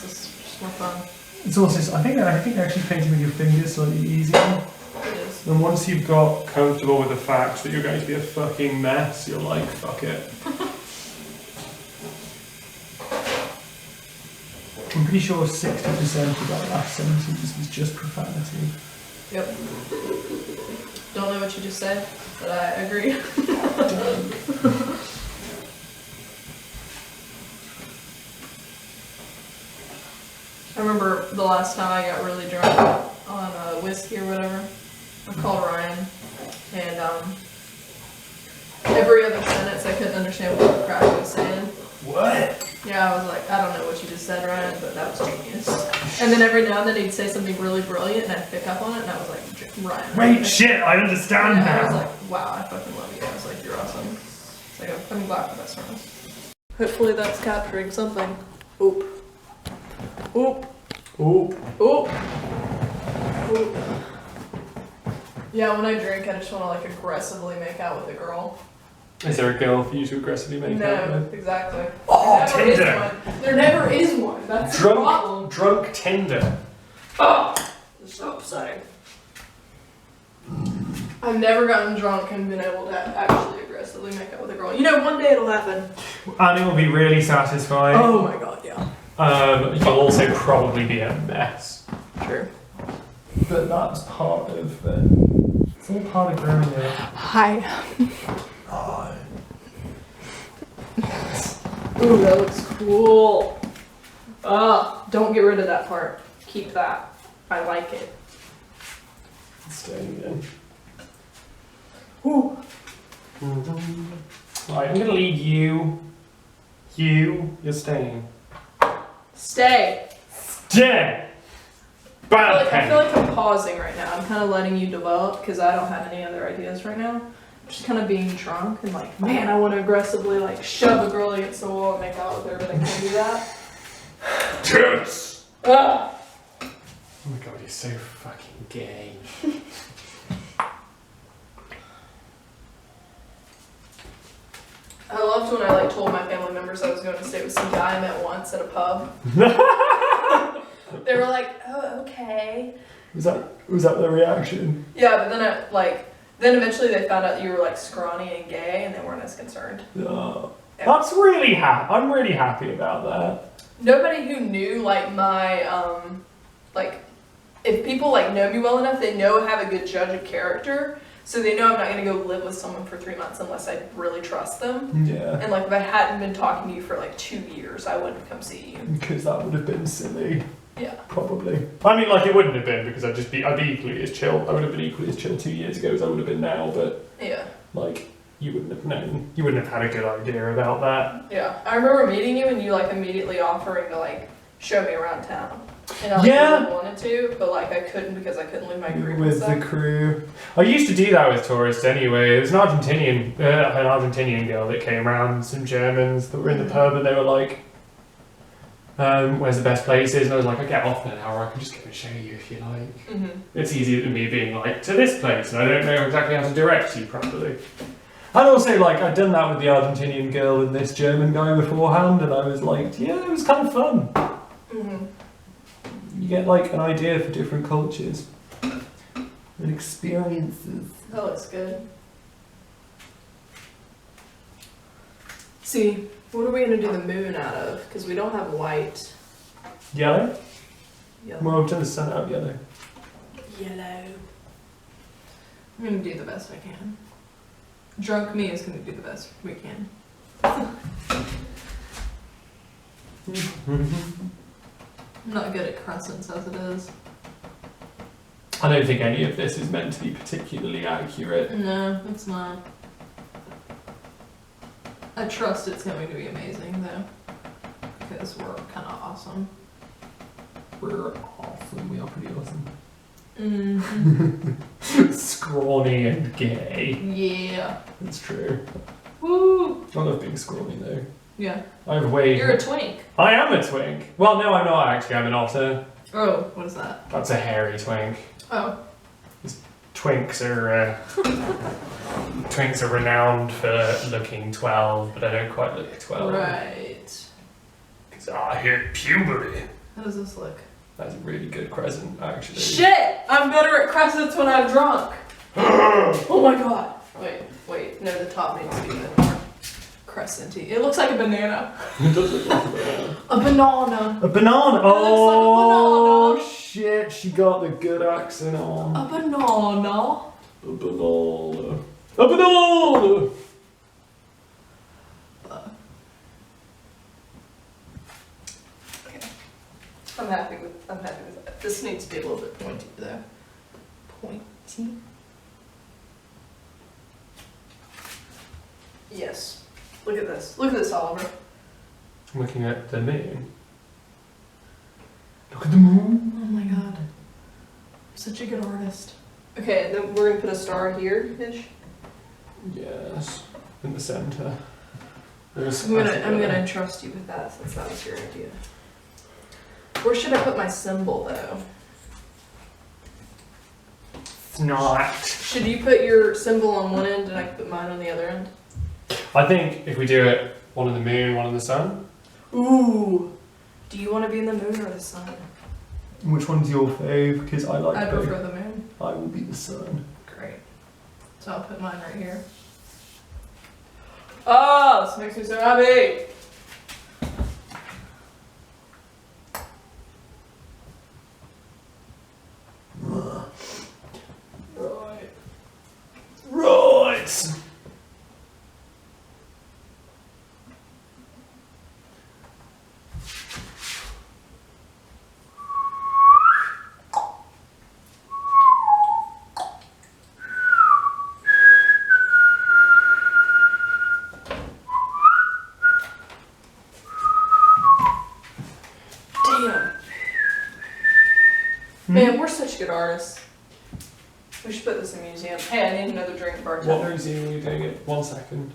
this is just more fun. It's also, I think actually painting with your fingers is slightly easier. It is. And once you've got comfortable with the fact that you're going to be a fucking mess, you're like, fuck it. I'm pretty sure 60% of that last sentence was just profanity. Yep. Don't know what you just said, but I agree. I remember the last time I got really drunk on whiskey or whatever. I called Ryan, and every other sentence I couldn't understand what the crap he was saying. What? Yeah, I was like, I don't know what you just said, Ryan, but that was genius. And then every now and then he'd say something really brilliant, and I'd pick up on it, and I was like, Ryan. Wait, shit, I understand Yeah, I was now. like, wow, I fucking love you. I was like, you're awesome. It's like, I'm glad for best friends. Hopefully that's capturing something. Oop. Oop. Oop. Oop. Oop. Yeah, when I drink, I just want to like aggressively make out with a girl. Is there a girl for you to aggressively make out No, with? exactly. Oh, There never is Tinder. one. There never is one. That's the problem. Drunk Tinder. Oh, it's so upsetting. I've never gotten drunk and been able to actually aggressively make out with a girl. You know, one day it'll happen. And it will be really satisfying. Oh my god, yeah. You'll also probably be a mess. True. But that's part of it's all part of growing up. Hi. Hi. Ooh, that looks cool. Don't get rid of that part. Keep that. I like it. Staying in. Ooh. Right, I'm gonna lead you. You're staying. Stay. Stay! Bad I pen. feel like I'm pausing right now. I'm kind of letting you develop because I don't have any other ideas right now. I'm just kind of being drunk and like, man, I want to aggressively like shove a girl against the wall and make out with her, but I can't do that. Tits! Ah. Oh my god, you're so fucking gay. I loved when I like told my family members I was going to stay with some guy I met once at a pub. They were like, "Oh, okay." Was that the reaction? Yeah, but then eventually they found out that you were like scrawny and gay, and they weren't as concerned. Oh. That's really I'm really happy about that. Nobody who knew like my like if people like know me well enough, they know I have a good judge of character. So they know I'm not gonna go live with someone for 3 months unless I really trust them. Yeah. And like if I hadn't been talking to you for like 2 years, I wouldn't have come see you. Because that would have been silly. Yeah. Probably. I mean, like, it wouldn't have been because I'd be equally as chill. I would have been equally as chill 2 years ago as I would have been now, but Yeah. like, you wouldn't have known. You wouldn't have had a good idea about that. Yeah. I remember meeting you and you like immediately offering to like show me around town. And I like, Yeah. really wanted to, but like I couldn't because I couldn't leave my group and With stuff. the crew. I used to do that with tourists anyway. There was an Argentinian girl that came around, some Germans that were in the pub, and they were like, where's the best places? And I was like, I get off in an hour, I can just go and show you if you like. Mm-hmm. It's easier than me being like, to this place, and I don't know exactly how to direct you properly. And also, like, I'd done that with the Argentinian girl and this German guy beforehand, and I was like, yeah, it was kind of fun. Mm-hmm. You get, like, an idea for different cultures and experiences. That looks good. See, what are we gonna do the moon out of? Because we don't have white. Yellow? Yellow. Well, I've done the sun out yellow. Yellow. I'm gonna do the best I can. Drunk me is gonna do the best we can. I'm not good at crescents as it is. I don't think any of this is meant to be particularly accurate. No, it's not. I trust it's going to be amazing though. Because we're kind of awesome. We're awesome. We are pretty awesome. Mm-hmm. Scrawny and gay. Yeah. That's true. Woo! I love being scrawny though. Yeah. I have way. You're a twink. I am a twink. Well, no, I'm not actually. I'm an otter. Oh, what is that? That's a hairy twink. Oh. Twinks are renowned for looking 12, but I don't quite look 12. Right. Because I hit puberty. How does this look? That's a really good crescent, actually. Shit! I'm better at crescents when I'm drunk. Oh my god. Wait. No, the top needs to be a bit more crescent-y. It looks like a banana. It does look like a banana. A banana. A banana! It looks like a Oh, banana. shit, she got the good accent on. A banana. A banana. A banana! Okay. I'm happy with that. This needs to be a little bit pointy though. Pointy? Yes. Look at this. Look at this, Oliver. I'm looking at the moon. Look at the moon. Oh my god. I'm such a good artist. Okay, and then we're gonna put a star here-ish. Yes, in the centre. I'm gonna entrust you with that since that was your idea. Where should I put my symbol though? It's not. Should you put your symbol on one end and I can put mine on the other end? I think if we do it one on the moon, one on the sun. Ooh. Do you want to be in the moon or the sun? Which one's your fave? Because I like I both. prefer the moon. I will be the sun. Great. So I'll put mine right here. Oh, this makes me so happy. Right. Right. Damn. Man, we're such good artists. We should put this in a museum. Hey, I need another drink, bartender. What museum are you doing it? 1 second.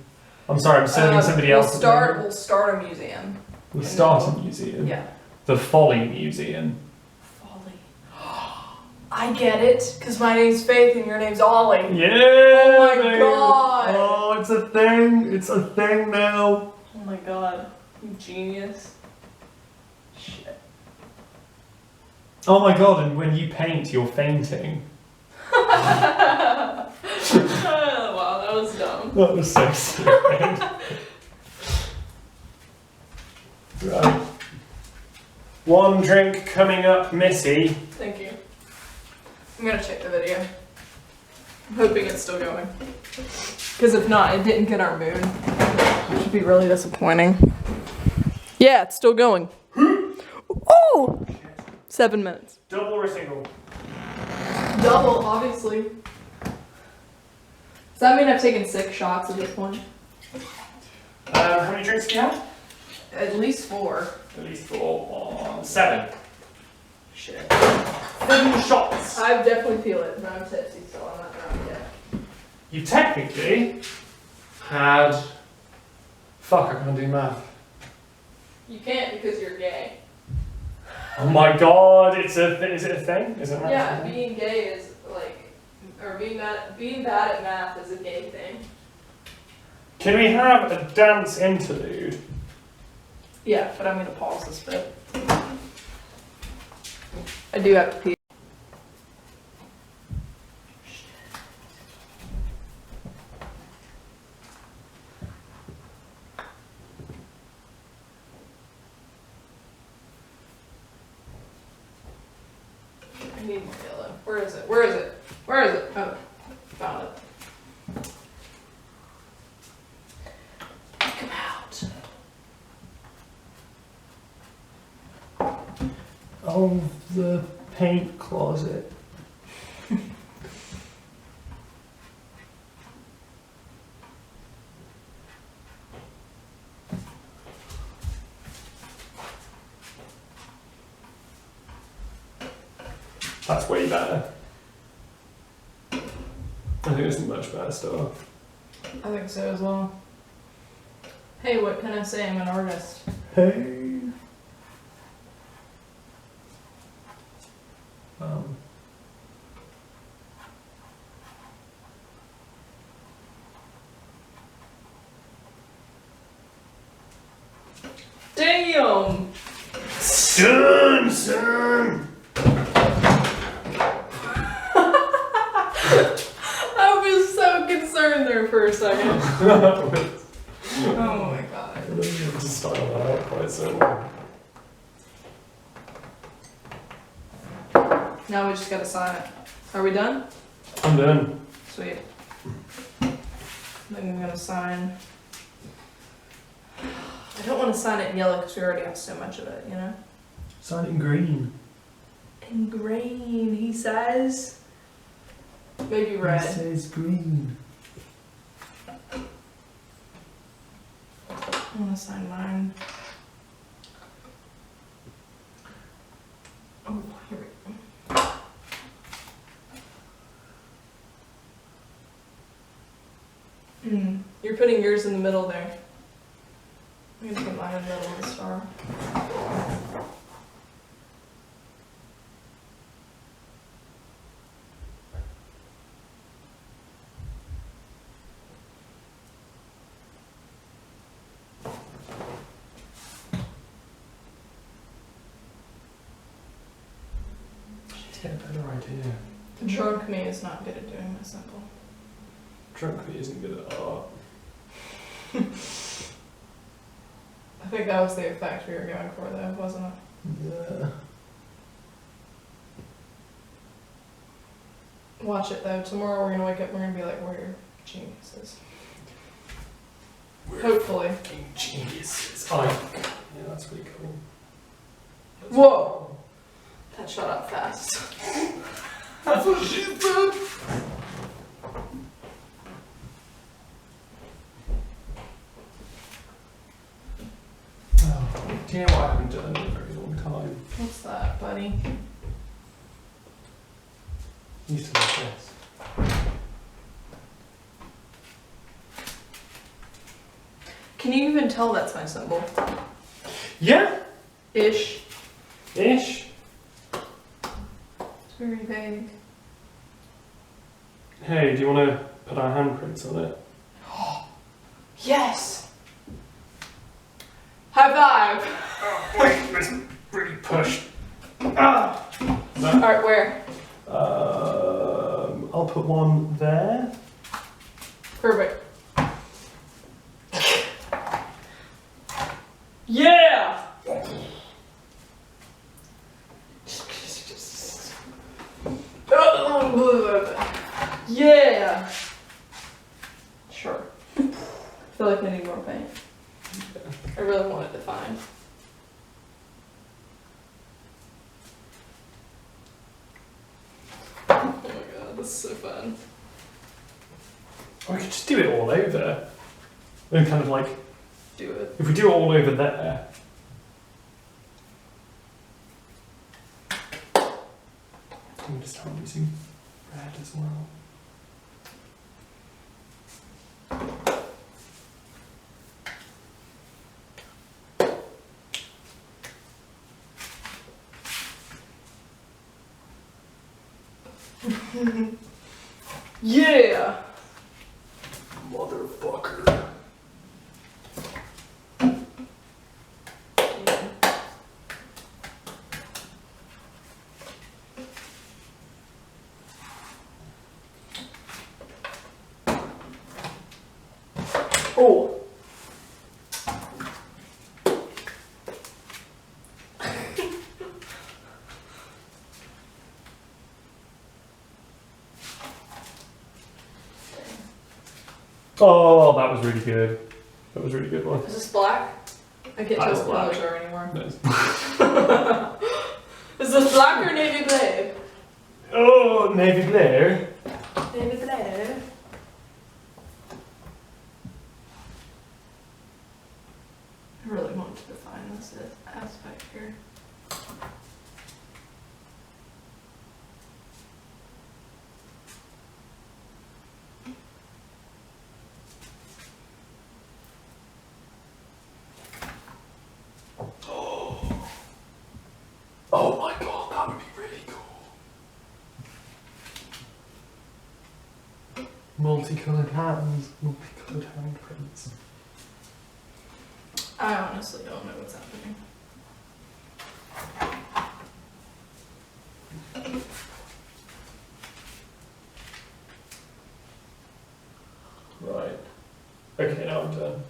I'm sorry, I'm sending somebody we'll else. We'll start a museum. We'll start a museum. Yeah. The Folly Museum. Folly. I get it, because my name's Faith and your name's Ollie. Yeah! Oh my baby. god! Oh, it's a thing! It's a thing now! Oh my god. You genius. Shit. Oh my god, and when you paint, you're fainting. Wow, that was dumb. That was so stupid. Right. One drink coming up, Missy. Thank you. I'm gonna check the video. I'm hoping it's still going. Because if not, it didn't get our moon. Which would be really disappointing. Yeah, it's still going. Oh! 7 minutes. Double or single? Double, obviously. Does that mean I've taken 6 shots at this point? How many drinks do you have? At least 4. At least 4. 7. Shit. 7 shots. I definitely feel it, but I'm tipsy, so I'm not drunk yet. You technically had. Fuck, I can't do math. You can't because you're gay. Oh my god, is it a thing? Is it an Yeah, actual thing? being gay is like, or being bad at math is a gay thing. Can we have a dance interlude? Yeah, but I'm gonna pause this bit. I do have to pee. I need more yellow. Where is it? Where is it? Where is it? Oh, found it. Come out. Oh, the paint closet. That's way better. I think it's much better stuff. I think so as well. Hey, what can I say? I'm an artist. Hey. Damn! Son! I was so concerned there for a second. Oh my god. I don't need to style that out quite so well. Now we just gotta sign it. Are we done? I'm done. Sweet. Then I'm gonna sign. I don't want to sign it in yellow because we already have so much of it, you know? Sign it in green. In green, he says. Maybe red. It says green. I want to sign mine. Oh, here we go. You're putting yours in the middle there. I'm gonna put mine in the middle of the star. get a better idea. Drunk me is not good at doing my symbol. Drunk me isn't good at art. I think that was the effect we were going for though, wasn't it? Yeah. Watch it though. Tomorrow we're gonna wake up and we're gonna be like, we're geniuses. Hopefully. Fucking geniuses. Yeah, that's pretty cool. That's Whoa! That shut up fast. That's what she said! Oh, do you know what I haven't done in a very long time? What's that, buddy? Used to like this. Can you even tell that's my symbol? Yeah! Ish. Ish. It's very vague. Hey, do you want to put our handprints on it? Yes! High five! Oh, wait, it's really pushed. Ah! No. Alright, where? I'll put one there. Perfect. Yeah! Yeah! Sure. I feel like I need more paint. I really want it defined. Oh my god, this is so fun. Or we could just do it all over. And kind of like, Do it. if we do it all over there. I'm going to start using red as well. Yeah! Motherfucker. Oh! Oh, that was really good. That was a really good one. Is this black? I can't tell That's what black. colors are anymore. Nice. Is this black or navy blue? Oh, navy blue. Navy blue. I really want to define this aspect here. Oh my god, that would be really cool. Multicoloured hands, multicoloured handprints. I honestly don't know what's happening. Right. Okay, now I'm done.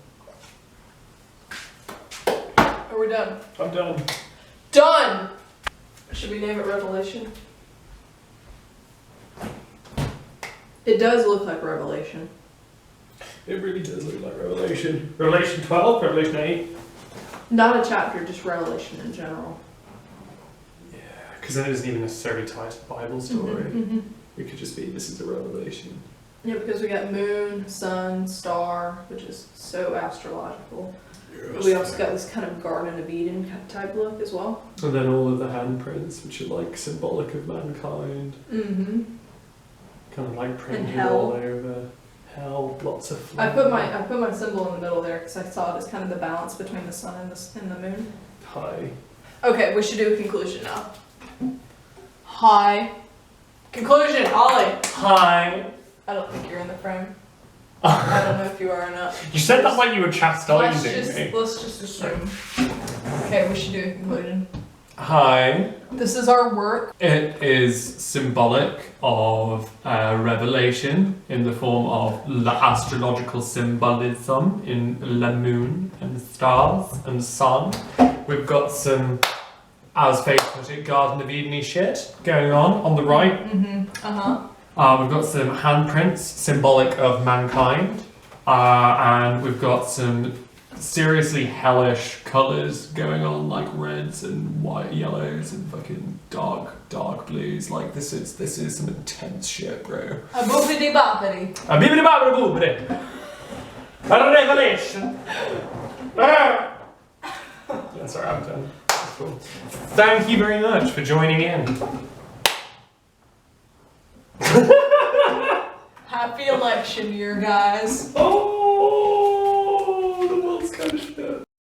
Are we done? I'm done. Done! Should we name it Revelation? It does look like Revelation. It really does look like Revelation. Revelation 12, Revelation 8. Not a chapter, just Revelation in general. Yeah, because then it isn't even necessarily tied to the Bible story. Mm-hmm. It could just be, this is a revelation. Yeah, because we got moon, sun, star, which is so astrological. But we also got this kind of Garden of Eden type look as well. And then all of the handprints, which are like symbolic of mankind. Mm-hmm. Kind of like printed hell. all over. Hell, lots of I flame. put my symbol in the middle there because I saw it as kind of the balance between the sun and the moon. Hi. Okay, we should do a conclusion now. Hi. Conclusion, Ollie. Hi. I don't think you're in the frame. I don't know if you are or not. You said that like you were chastising me. Let's just assume. Okay, we should do a conclusion. Hi. This is our work. It is symbolic of revelation in the form of astrological symbolism in the moon and the stars and the sun. We've got some, as Faith put it, Garden of Eden-y shit going on the right. We've got some handprints symbolic of mankind. And we've got some seriously hellish colours going on, like reds and white, yellows and fucking dark blues. Like this is some intense shit, bro. A boopity boppity. A bibbidi bobbidi boobidi. A revelation. Yeah, sorry, I'm done. That's cool. Thank you very much for joining in. Happy election year, guys. Oh.